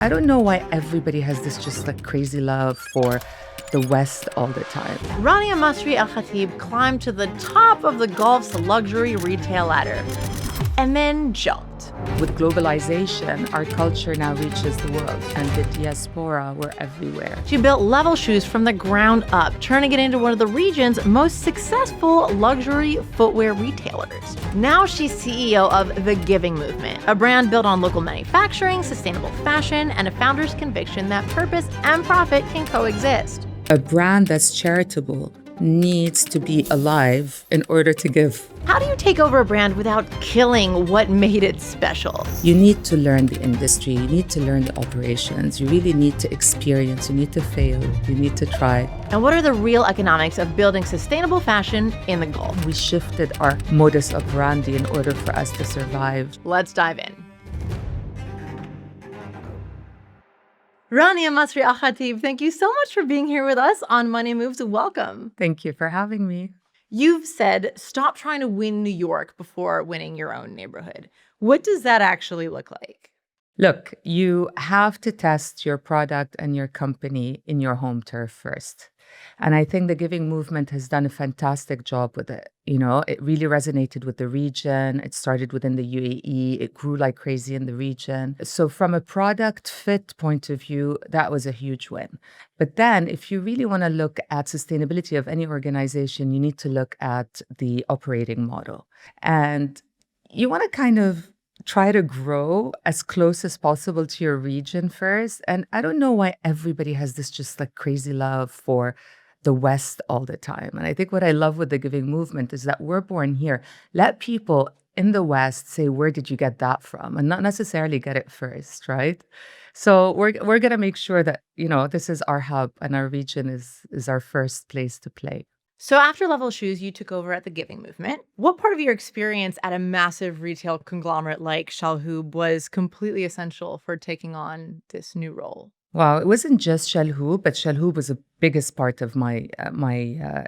I don't know why everybody has this just like crazy love for the West all the time. Rania Masri El Khatib climbed to the top of the Gulf's luxury retail ladder and then jumped. With globalization, our culture now reaches the world, and the diaspora, we're everywhere. She built Level Shoes from the ground up, turning it into one of the region's most successful luxury footwear retailers. Now she's CEO of The Giving Movement, a brand built on local manufacturing, sustainable fashion, and a founder's conviction that purpose and profit can coexist. A brand that's charitable needs to be alive in order to give. How do you take over a brand without killing what made it special? You need to learn the industry, you need to learn the operations, you really need to experience, you need to fail, you need to try. And what are the real economics of building sustainable fashion in the Gulf? We shifted our modus operandi in order for us to survive. Let's dive in. Rania Masri El Khatib, thank you so much for being here with us on Money Moves. Welcome. Thank you for having me. You've said, stop trying to win New York before winning your own neighborhood. What does that actually look like? Look, you have to test your product and your company in your home turf first. And I think the Giving Movement has done a fantastic job with it. You know, it really resonated with the region. It started within the UAE. It grew like crazy in the region. So from a product fit point of view, that was a huge win. But then if you really want to look at sustainability of any organization, you need to look at the operating model. And you want to kind of try to grow as close as possible to your region first. And I don't know why everybody has this just like crazy love for the West all the time. And I think what I love with the Giving Movement is that we're born here. Let people in the West say, where did you get that from? And not necessarily get it first, right? So we're going to make sure that, you know, this is our hub and our region is our first place to play. So after Level Shoes, you took over at the Giving Movement. What part of your experience at a massive retail conglomerate like Shalhoub was completely essential for taking on this new role? Wow, it wasn't just Shalhoub, but Shalhoub was the biggest part of my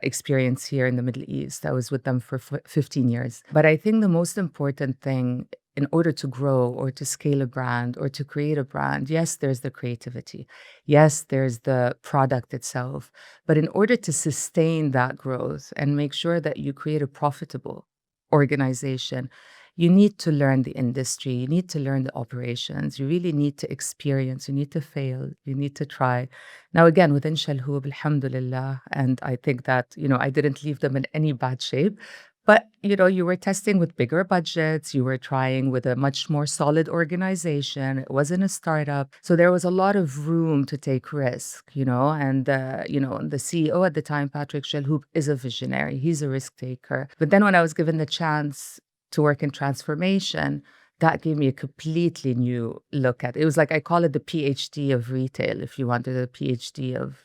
experience here in the Middle East. I was with them for 15 years. But I think the most important thing in order to grow or to scale a brand or to create a brand, yes, there's the creativity. Yes, there's the product itself. But in order to sustain that growth and make sure that you create a profitable organization, you need to learn the industry. You need to learn the operations. You really need to experience. You need to fail. You need to try. Now, again, within Shalhoub, alhamdulillah, and I think that, you know, I didn't leave them in any bad shape. But, you know, you were testing with bigger budgets. You were trying with a much more solid organization. It wasn't a startup. So there was a lot of room to take risk, you know. And, you know, the CEO at the time, Patrick Shalhoub, is a visionary. He's a risk taker. But then when I was given the chance to work in transformation, that gave me a completely new look at it. It was like, I call it the PhD of retail, if you wanted a PhD of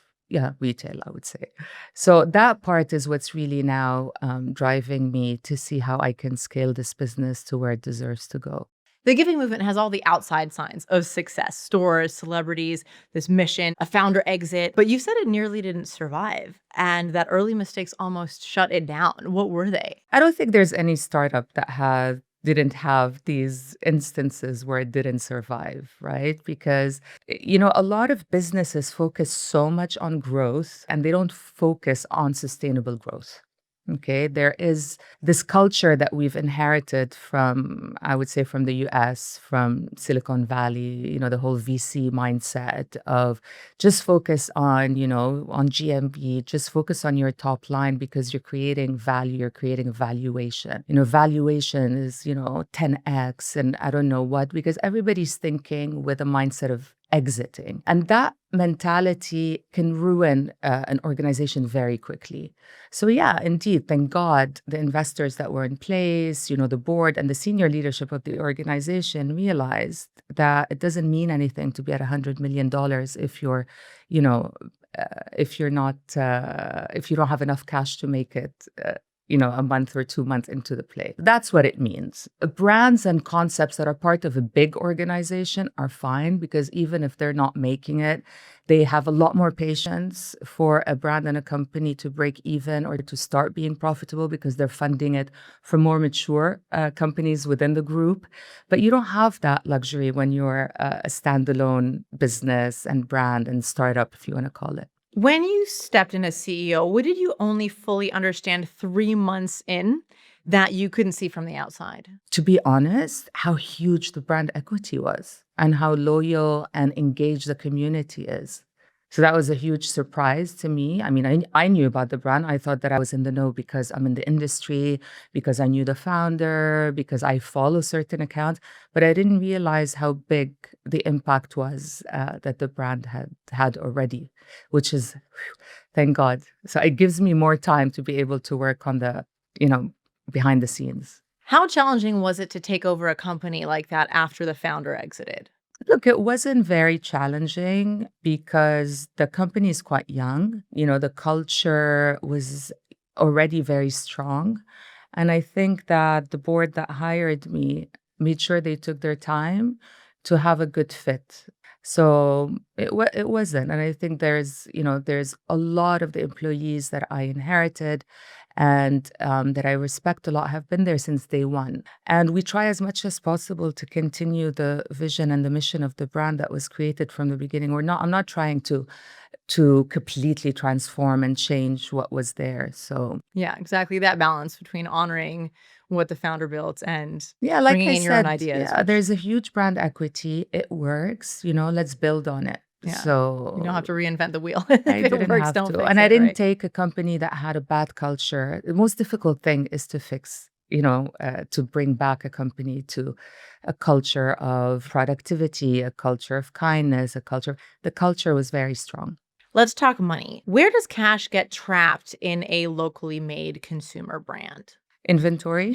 retail, I would say. So that part is what's really now driving me to see how I can scale this business to where it deserves to go. The Giving Movement has all the outside signs of success: stores, celebrities, this mission, a founder exit. But you said it nearly didn't survive and that early mistakes almost shut it down. What were they? I don't think there's any startup that didn't have these instances where it didn't survive, right? Because, you know, a lot of businesses focus so much on growth and they don't focus on sustainable growth. Okay, there is this culture that we've inherited from, I would say, from the US, from Silicon Valley, you know, the whole VC mindset of just focus on, you know, on GMV, just focus on your top line because you're creating value, you're creating valuation. You know, valuation is, you know, 10x and I don't know what, because everybody's thinking with a mindset of exiting. And that mentality can ruin an organization very quickly. So yeah, indeed, thank God the investors that were in place, you know, the board and the senior leadership of the organization realized that it doesn't mean anything to be at $100 million if you're, you know, if you're not, if you don't have enough cash to make it a month or 2 months into the play. That's what it means. Brands and concepts that are part of a big organization are fine because even if they're not making it, they have a lot more patience for a brand and a company to break even or to start being profitable because they're funding it from more mature companies within the group. But you don't have that luxury when you're a standalone business and brand and startup, if you want to call it. When you stepped in as CEO, what did you only fully understand 3 months in that you couldn't see from the outside? To be honest, how huge the brand equity was and how loyal and engaged the community is. So that was a huge surprise to me. I mean, I knew about the brand. I thought that I was in the know because I'm in the industry, because I knew the founder, because I follow certain accounts. But I didn't realize how big the impact was that the brand had already, which is, thank God. So it gives me more time to be able to work on the, behind the scenes. How challenging was it to take over a company like that after the founder exited? Look, it wasn't very challenging because the company is quite young. The culture was already very strong. And I think that the board that hired me made sure they took their time to have a good fit. So it wasn't. And I think there's a lot of the employees that I inherited and that I respect a lot have been there since day one. And we try as much as possible to continue the vision and the mission of the brand that was created from the beginning. I'm not trying to completely transform and change what was there. So yeah, exactly. That balance between honoring what the founder built and like bringing I in said, your own ideas. Yeah, there's a huge brand equity. It works. Let's build on it. Yeah. So you don't have to reinvent the wheel. I didn't works, have don't to. fix And I it, didn't right? take a company that had a bad culture. The most difficult thing is to fix, to bring back a company to a culture of productivity, a culture of kindness, the culture was very strong. Let's talk money. Where does cash get trapped in a locally made consumer brand? Inventory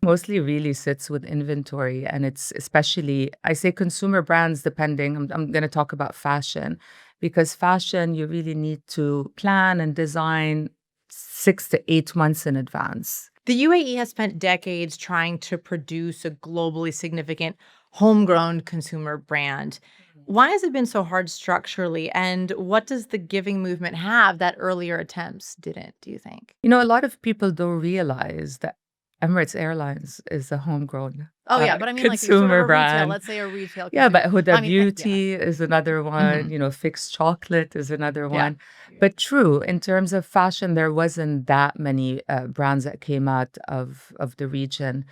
mostly really sits with inventory. And it's especially, I say consumer brands, depending, I'm going to talk about fashion, because fashion, you really need to plan and design 6 to 8 months in advance. The UAE has spent decades trying to produce a globally significant homegrown consumer brand. Why has it been so hard structurally? And what does the giving movement have that earlier attempts didn't, do you think? A lot of people don't realize that Emirates Airlines is a homegrown Oh, yeah. But I mean, like consumer sort of brand. retail, let's say a retail. Yeah, but Huda yeah. Beauty is another one, Fixed Chocolate is another one. But true, in terms of fashion, there wasn't that many brands that came out of the region,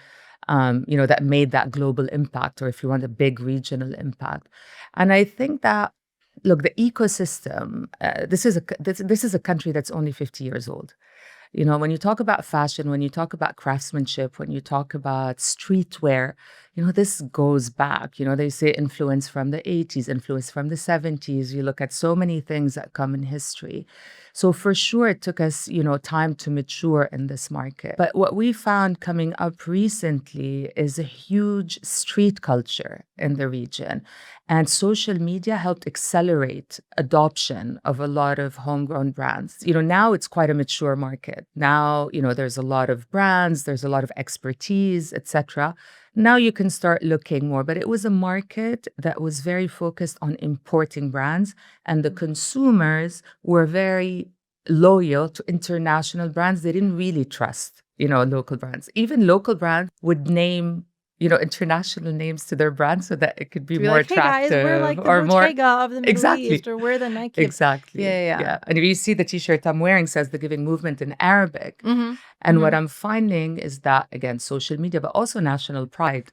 that made that global impact, or if you want a big regional impact. And I think that, look, the ecosystem, this is a country that's only 50 years old. When you talk about fashion, when you talk about craftsmanship, when you talk about streetwear, this goes back. They say influence from the 80s, influence from the 70s. You look at so many things that come in history. So for sure, it took us, time to mature in this market. But what we found coming up recently is a huge street culture in the region. And social media helped accelerate adoption of a lot of homegrown brands. Now it's quite a mature market. Now, there's a lot of brands, there's a lot of expertise, etc. Now you can start looking more, but it was a market that was very focused on importing brands, and the consumers were very loyal to international brands. They didn't really trust, local brands. Even local brands would name, international names to their brand so that it could be more attractive. Hey guys, we're like the Bottega of the Middle East, or we're the Nike. Exactly. Yeah. And if you see the t-shirt I'm wearing says the Giving Movement in Arabic. And what I'm finding is that, again, social media, but also national pride.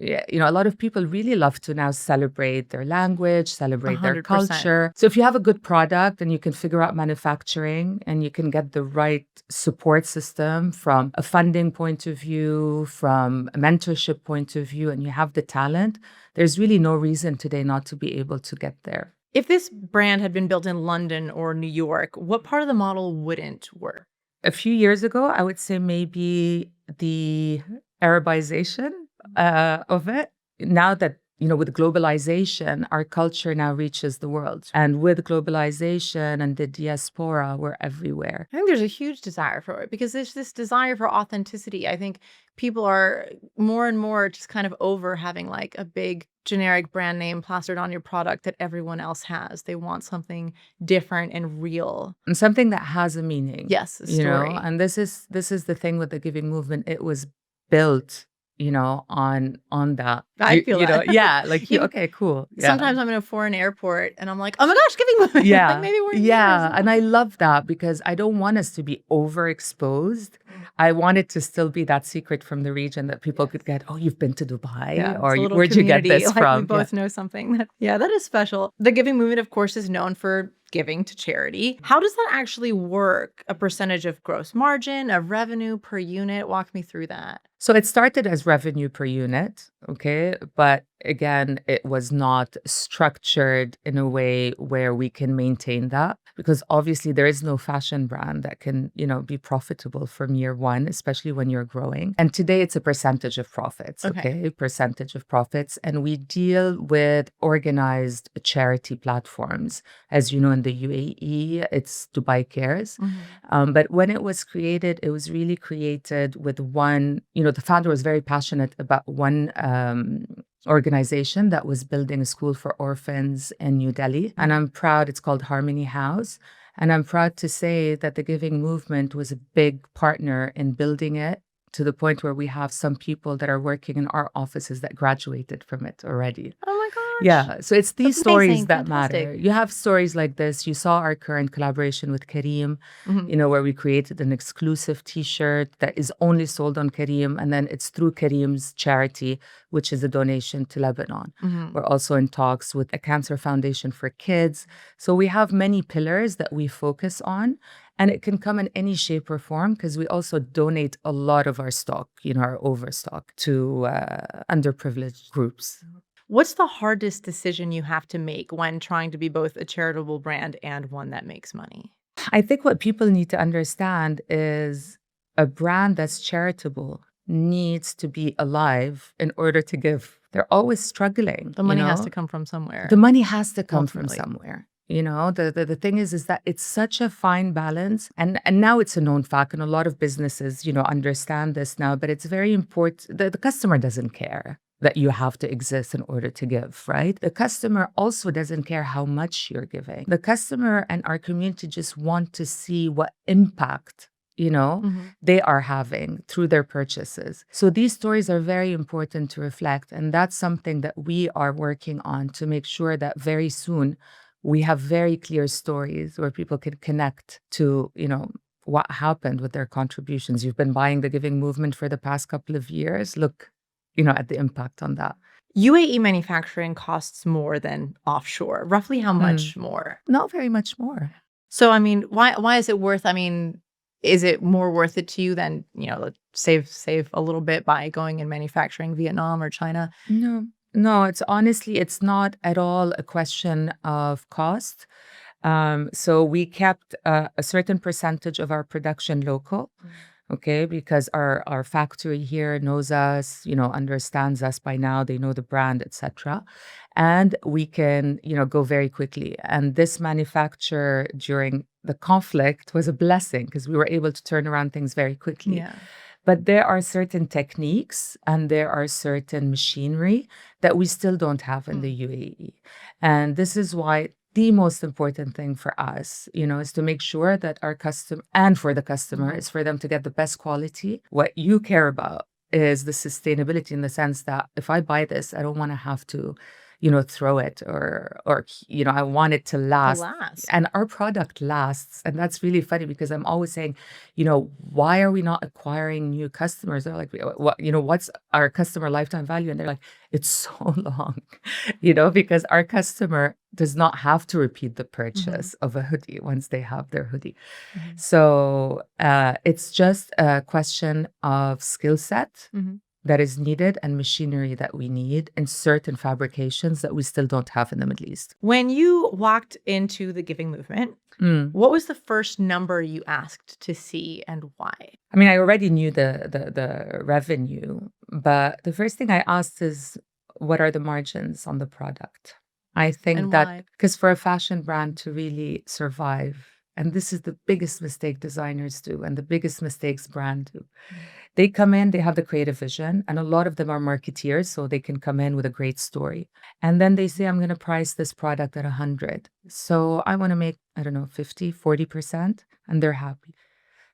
Yeah, a lot of people really love to now celebrate their language, celebrate their 100%. culture. So if you have a good product and you can figure out manufacturing and you can get the right support system from a funding point of view, from a mentorship point of view, and you have the talent, there's really no reason today not to be able to get there. If this brand had been built in London or New York, what part of the model wouldn't work? A few years ago, I would say maybe the Arabization of it. Now that with globalization, our culture now reaches the world. And with globalization and the diaspora, we're everywhere. I think there's a huge desire for it because there's this desire for authenticity. I think people are more and more just kind of over having like a big generic brand name plastered on your product that everyone else has. They want something different and real. And something that has a meaning. Yes, a story. And this is the thing with the giving movement. It was built on that. I feel that. Yeah, like, okay, cool. Yeah. Sometimes I'm in a foreign airport and I'm like, oh my gosh, giving movement. Yeah. Like maybe we're in Yeah. And I love that because I don't want us to be overexposed. I want it to still be that secret from the region that people could get, oh, you've been to Dubai? Or where'd you get this from? We both know something. That is special. The giving movement, of course, is known for giving to charity. How does that actually work? A percentage of gross margin, of revenue per unit? Walk me through that. So it started as revenue per unit, okay? But again, it was not structured in a way where we can maintain that because obviously there is no fashion brand that can, be profitable from year one, especially when you're growing. And today it's a percentage of profits, okay? Percentage of profits. And we deal with organized charity platforms. As you know, in the UAE, it's Dubai Cares. But when it was created, it was really created with one, the founder was very passionate about one organization that was building a school for orphans in New Delhi. And I'm proud, it's called Harmony House. And I'm proud to say that the Giving Movement was a big partner in building it to the point where we have some people that are working in our offices that graduated from it already. Oh my gosh. Yeah. So it's these stories that Fantastic. matter. You have stories like this. You saw our current collaboration with Kareem, where we created an exclusive T-shirt that is only sold on Kareem. And then it's through Kareem's charity, which is a donation to Lebanon. We're also in talks with a cancer foundation for kids. So we have many pillars that we focus on. And it can come in any shape or form because we also donate a lot of our stock, our overstock to underprivileged groups. What's the hardest decision you have to make when trying to be both a charitable brand and one that makes money? I think what people need to understand is a brand that's charitable needs to be alive in order to give. They're always struggling. The money has to come from somewhere. The money has to come Ultimately. from somewhere. The thing is that it's such a fine balance. And now it's a known fact. And a lot of businesses, understand this now. But it's very important. The customer doesn't care that you have to exist in order to give, right? The customer also doesn't care how much you're giving. The customer and our community just want to see what impact they are having through their purchases. So these stories are very important to reflect. And that's something that we are working on to make sure that very soon we have very clear stories where people can connect to, what happened with their contributions. You've been buying the Giving Movement for the past couple of years. Look, at the impact on that. UAE manufacturing costs more than offshore. Roughly how much more? Not very much more. So, why is it worth, is it more worth it to you than, save a little bit by going and manufacturing Vietnam or China? No, it's not at all a question of cost. So we kept a certain percentage of our production local, okay, because our factory here knows us, understands us by now. They know the brand, etc. And we can, go very quickly. And this manufacture during the conflict was a blessing because we were able to turn around things very quickly. Yeah. But there are certain techniques and there are certain machinery that we still don't have in the UAE. And this is why the most important thing for us, is to make sure that our customer and for the customer is for them to get the best quality. What you care about is the sustainability in the sense that if I buy this, I don't want to have to, throw it or I want it to last. And our product lasts. And that's really funny because I'm always saying, why are we not acquiring new customers? They're like, what's our customer lifetime value? And they're like, it's so long, because our customer does not have to repeat the purchase of a hoodie once they have their hoodie. So it's just a question of skill set that is needed and machinery that we need in certain fabrications that we still don't have in the Middle East. When you walked into the Giving Movement, what was the first number you asked to see and why? I already knew the revenue, but the first thing I asked is, what are the margins on the product? I think And that why? because for a fashion brand to really survive, and this is the biggest mistake designers do, and the biggest mistakes brands do. They come in, they have the creative vision, and a lot of them are marketeers, so they can come in with a great story. And then they say, I'm going to price this product at 100. So I want to make, I don't know, 50, 40%, and they're happy.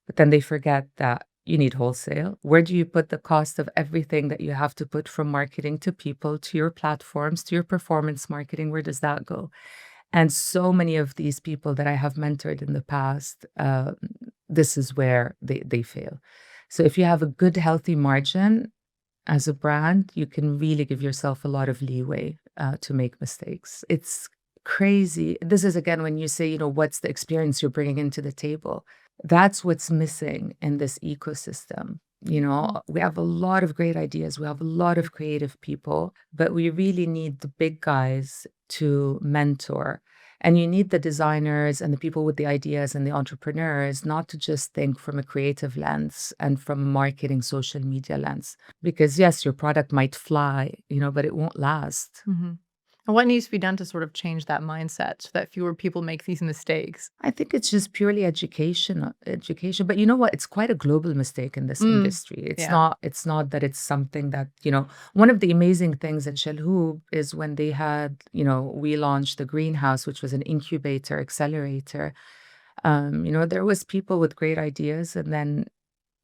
But then they forget that you need wholesale. Where do you put the cost of everything that you have to put from marketing to people, to your platforms, to your performance marketing? Where does that go? And so many of these people that I have mentored in the past, this is where they fail. So if you have a good, healthy margin as a brand, you can really give yourself a lot of leeway to make mistakes. It's crazy. This is again when you say, what's the experience you're bringing into the table? That's what's missing in this ecosystem. We have a lot of great ideas. We have a lot of creative people, but we really need the big guys to mentor. And you need the designers and the people with the ideas and the entrepreneurs not to just think from a creative lens and from a marketing social media lens. Because yes, your product might fly, but it won't last. Mm-hmm. And what needs to be done to sort of change that mindset so that fewer people make these mistakes? I think it's just purely education. But you know what? It's quite a global mistake in this industry. It's not that it's something that, one of the amazing things at Shalhoub is when they had, we launched the greenhouse, which was an incubator, accelerator. There was people with great ideas, and then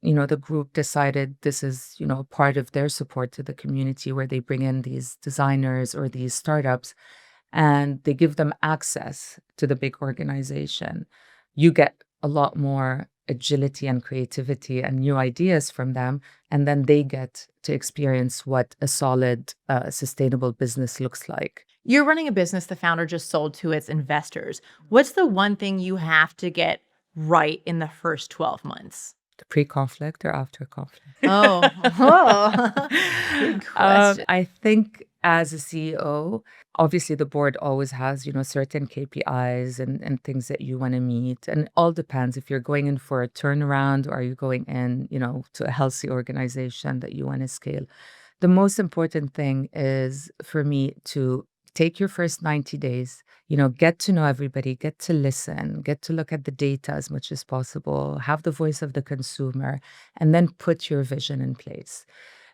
the group decided this is, part of their support to the community where they bring in these designers or these startups and they give them access to the big organization. You get a lot more agility and creativity and new ideas from them. And then they get to experience what a solid, sustainable business looks like. You're running a business the founder just sold to its investors. What's the one thing you have to get right in the first 12 months? Pre-conflict or after conflict? Oh, good question. I think as a CEO, obviously the board always has, certain KPIs and things that you want to meet. And it all depends if you're going in for a turnaround or are you going in, to a healthy organization that you want to scale. The most important thing is for me to take your first 90 days, get to know everybody, get to listen, get to look at the data as much as possible, have the voice of the consumer, and then put your vision in place.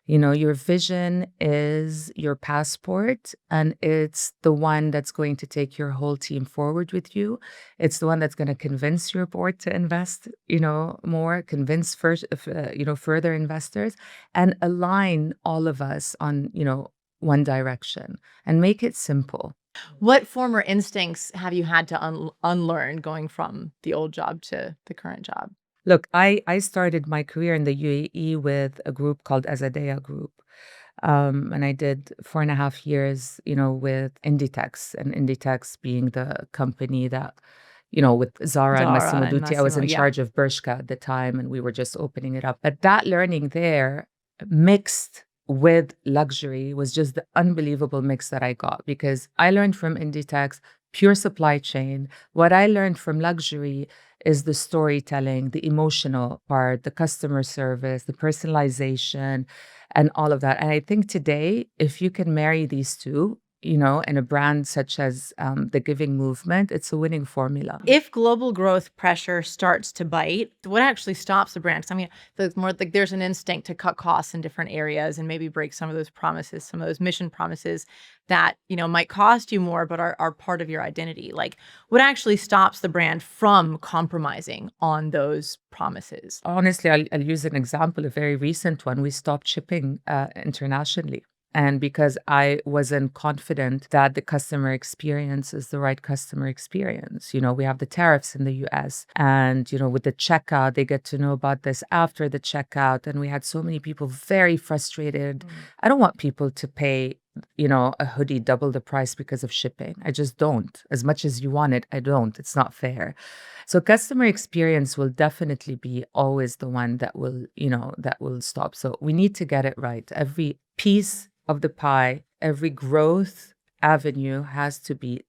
Your vision is your passport, and it's the one that's going to take your whole team forward with you. It's the one that's going to convince your board to invest, more, convince further investors, and align all of us on, one direction and make it simple. What former instincts have you had to unlearn going from the old job to the current job? Look, I started my career in the UAE with a group called Azadea Group. And I did 4.5 years, with Inditex, and Inditex being the company that, with Zara and Massimo Dutti, I was in charge of Bershka at the time, and we were just opening it up. But that learning there mixed with luxury was just the unbelievable mix that I got, because I learned from Inditex pure supply chain. What I learned from luxury is the storytelling, the emotional part, the customer service, the personalization, and all of that. And I think today, if you can marry these two, in a brand such as the Giving Movement, it's a winning formula. If global growth pressure starts to bite, what actually stops the brand? 'Cause I mean, there's more like there's an instinct to cut costs in different areas and maybe break some of those promises, some of those mission promises that, might cost you more, but are part of your identity. Like, what actually stops the brand from compromising on those promises? Honestly, I'll use an example, a very recent one. We stopped shipping internationally. And because I wasn't confident that the customer experience is the right customer experience. We have the tariffs in the US, and, with the checkout, they get to know about this after the checkout. And we had so many people very frustrated. I don't want people to pay, a hoodie double the price because of shipping. I just don't. As much as you want it, I don't. It's not fair. So customer experience will definitely be always the one that will stop. So we need to get it right. Every piece of the pie, every growth avenue has to be,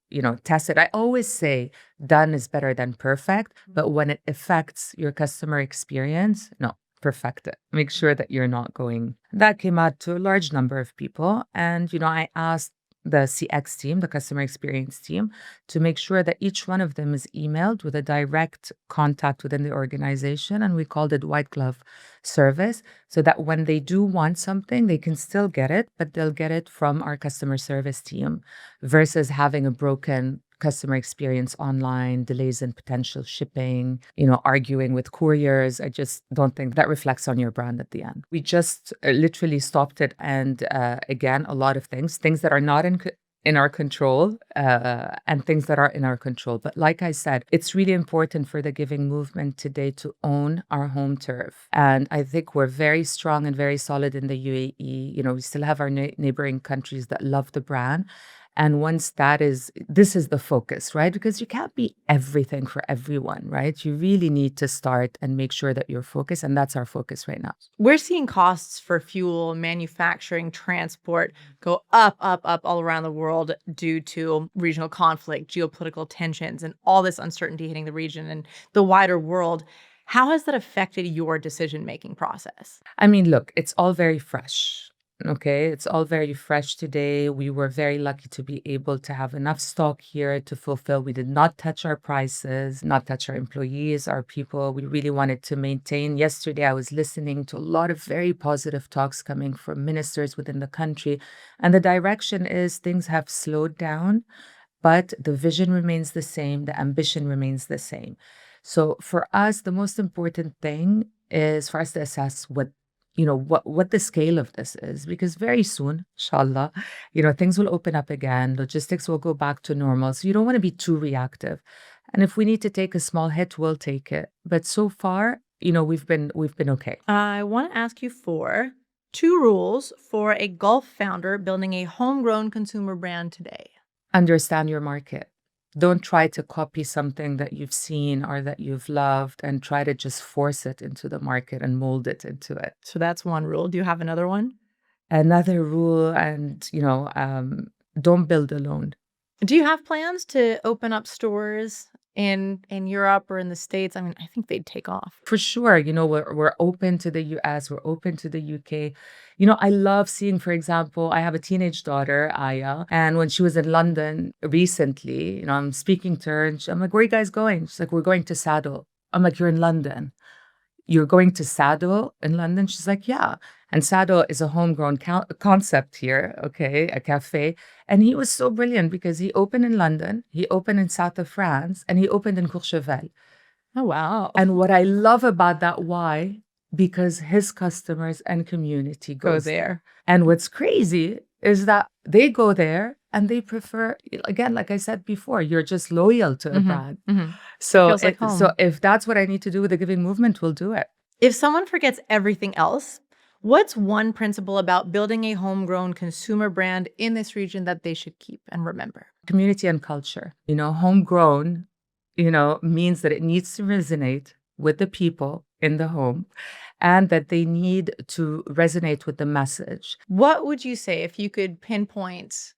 tested. I always say done is better than perfect, but when it affects your customer experience, no, perfect it. Make sure that you're not going. That came out to a large number of people. And, I asked the CX team, the customer experience team, to make sure that each one of them is emailed with a direct contact within the organization. And we called it white glove service, so that when they do want something, they can still get it, but they'll get it from our customer service team versus having a broken customer experience online, delays in potential shipping, arguing with couriers. I just don't think that reflects on your brand at the end. We just literally stopped it. And again, a lot of things that are not in our control, and things that are in our control. But like I said, it's really important for the giving movement today to own our home turf. And I think we're very strong and very solid in the UAE. We still have our neighboring countries that love the brand. And once this is the focus, right? Because you can't be everything for everyone, right? You really need to start and make sure that you're focused. And that's our focus right now. We're seeing costs for fuel, manufacturing, transport go up all around the world due to regional conflict, geopolitical tensions, and all this uncertainty hitting the region and the wider world. How has that affected your decision-making process? I mean, look, it's all very fresh. Okay, it's all very fresh today. We were very lucky to be able to have enough stock here to fulfill. We did not touch our prices, not touch our employees, our people. We really wanted to maintain. Yesterday, I was listening to a lot of very positive talks coming from ministers within the country. And the direction is things have slowed down, but the vision remains the same. The ambition remains the same. So for us, the most important thing is for us to assess what the scale of this is, because very soon, inshallah, things will open up again. Logistics will go back to normal. So you don't want to be too reactive. And if we need to take a small hit, we'll take it. But so far, we've been okay. I want to ask you for 2 rules for a Gulf founder building a homegrown consumer brand today. Understand your market. Don't try to copy something that you've seen or that you've loved and try to just force it into the market and mold it into it. So that's one rule. Do you have another one? Another rule, and don't build alone. Do you have plans to open up stores in Europe or in the States? I mean, I think they'd take off. For sure. We're open to the US, we're open to the UK. I love seeing, for example, I have a teenage daughter, Aya, and when she was in London recently, I'm speaking to her and I'm like, where are you guys going? She's like, we're going to Saddle. I'm like, you're in London. You're going to Saddle in London? She's like, yeah. And Saddle is a homegrown concept here, okay, a cafe. And he was so brilliant because he opened in London, he opened in south of France, and he opened in Courchevel. Oh, wow. And what I love about that, why? Because his customers and community go there. And what's crazy is that they go there and they prefer, again, like I said before, you're just loyal to a brand. Mm-hmm. So, Feels like home. So if that's what I need to do with the giving movement, we'll do it. If someone forgets everything else, what's one principle about building a homegrown consumer brand in this region that they should keep and remember? Community and culture. Homegrown, means that it needs to resonate with the people in the home and that they need to resonate with the message. What would you say if you could pinpoint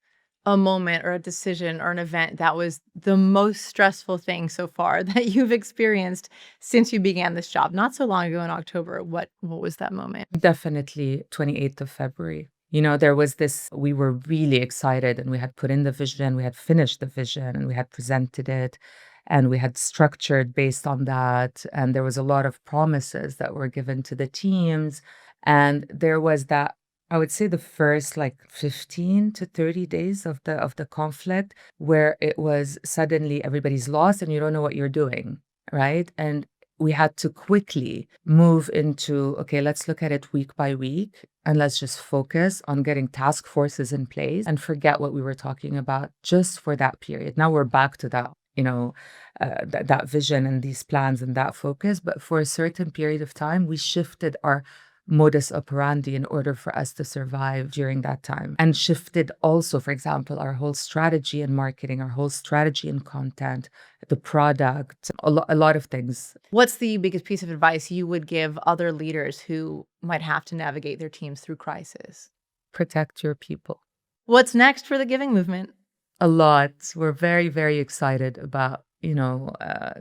a moment or a decision or an event that was the most stressful thing so far that you've experienced since you began this job? Not so long ago in October. What was that moment? Definitely 28th of February. There was we were really excited and we had put in the vision, we had finished the vision and we had presented it and we had structured based on that. And there was a lot of promises that were given to the teams. And there was that, I would say the first 15 to 30 days of the conflict where it was suddenly everybody's lost and you don't know what you're doing, right? And we had to quickly move into, okay, let's look at it week by week and let's just focus on getting task forces in place and forget what we were talking about just for that period. Now we're back to that, that vision and these plans and that focus. But for a certain period of time, we shifted our modus operandi in order for us to survive during that time, and shifted also, for example, our whole strategy in marketing, our whole strategy in content, the product, a lot of things. What's the biggest piece of advice you would give other leaders who might have to navigate their teams through crisis? Protect your people. What's next for the giving movement? A lot. We're very, very excited about,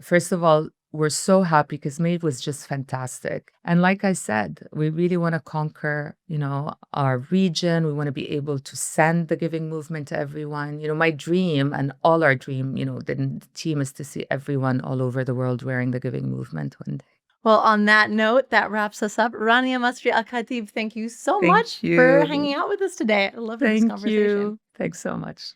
first of all, we're so happy because Made was just fantastic. And like I said, we really want to conquer, our region. We want to be able to send the giving movement to everyone. My dream and all our dream, the team is to see everyone all over the world wearing the giving movement one day. Well, on that note, that wraps us up. Rania Masri El Khatib, thank you so much for hanging out with us today. I love this conversation. Thanks so much.